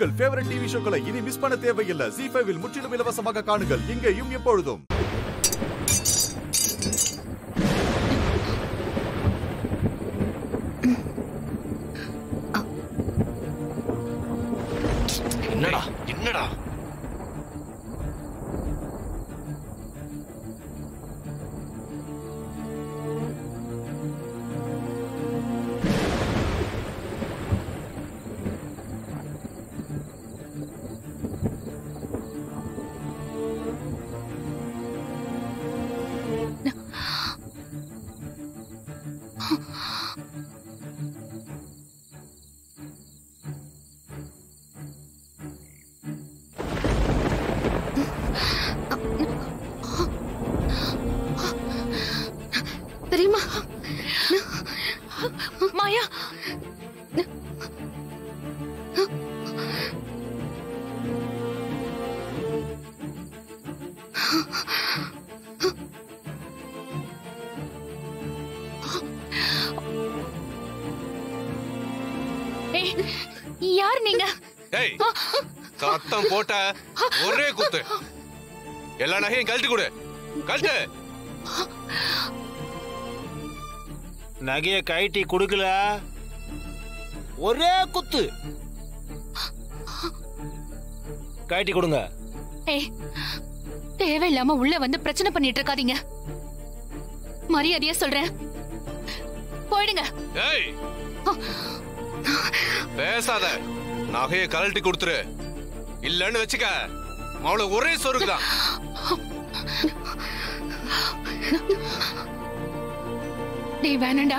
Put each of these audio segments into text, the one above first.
உங்கள் favourite TV ஷோக்களை இனி miss பண்ண தேவையில்லை. ZEE5 இல் முற்றிலும் இலவசமாக காணுங்கள். இங்கேயும் எப்பொழுதும். என்னடா தெரியுமா மாயா? யார் நீங்க? சத்தம் போட்ட ஒரே குத்து. எல்லா நகையும் கழட்டி கொடு. கழட்டு. நகைய கைட்டி குடுக்கல, ஒரே குத்து. கைட்டி கொடுங்க. தேவையில்லாம உள்ள வந்து பிரச்சனை பண்ணிட்டு இருக்காதீங்க. மரியாதையா சொல்றேன், போயிடுங்க. பேசாத. நகைய கழட்டி கொடுத்துரு. இல்லன்னு வச்சுக்க, அவளை ஒரே சொருக்குதான். டேய் வேணாண்டா,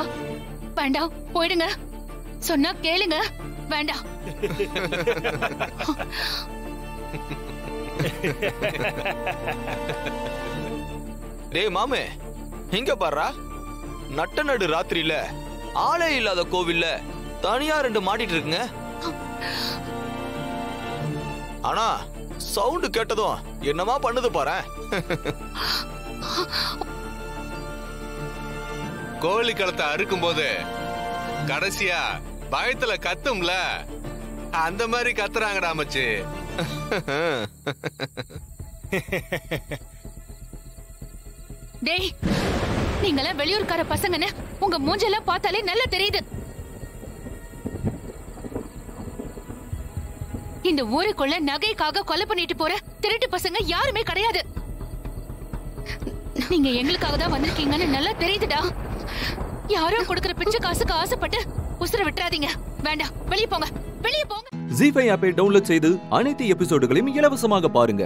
வேண்டாம், போயிடுங்க. சொன்னா கேளுங்க, வேண்டாம். டேய் மாமே, இங்க பாரு. நட்ட நடு ராத்திரியில ஆளே இல்லாத கோவில்ல தனியா 2 மாட்டிட்டு இருக்குங்க. ஆனா சவுண்ட் கேட்டதும் என்னமா பண்ணுது பாரு. கோழி களத்தை அறுக்கும் போது கடைசியா பயத்துல கத்தும்ல, அந்த மாதிரி கத்துறாங்கடா மச்சி. டேய், நீங்கள வெளியூர்கார பசங்கன்னு உங்க மூஞ்செல்லாம் பார்த்தாலே நல்லா தெரியுது. இந்த ஊருக்குள்ள நகைக்காக கொலை பண்ணிட்டு போற திருட்டு பசங்க யாருமே கிடையாது. நீங்க எங்களுக்காக தான் வந்திருக்கீங்கன்னு நல்லா தெரியுதுடா. யாரோ கொடுக்கிற பிச்சை காசுக்கு ஆசைப்பட்டு உசுர விட்டுறாதீங்க. வேண்டாம், வெளியே போங்க, வெளியே போங்க. ZEE5 ஆப்பை டவுன்லோட் செய்து அனைத்து எபிசோடுகளையும் இலவசமாக பாருங்க.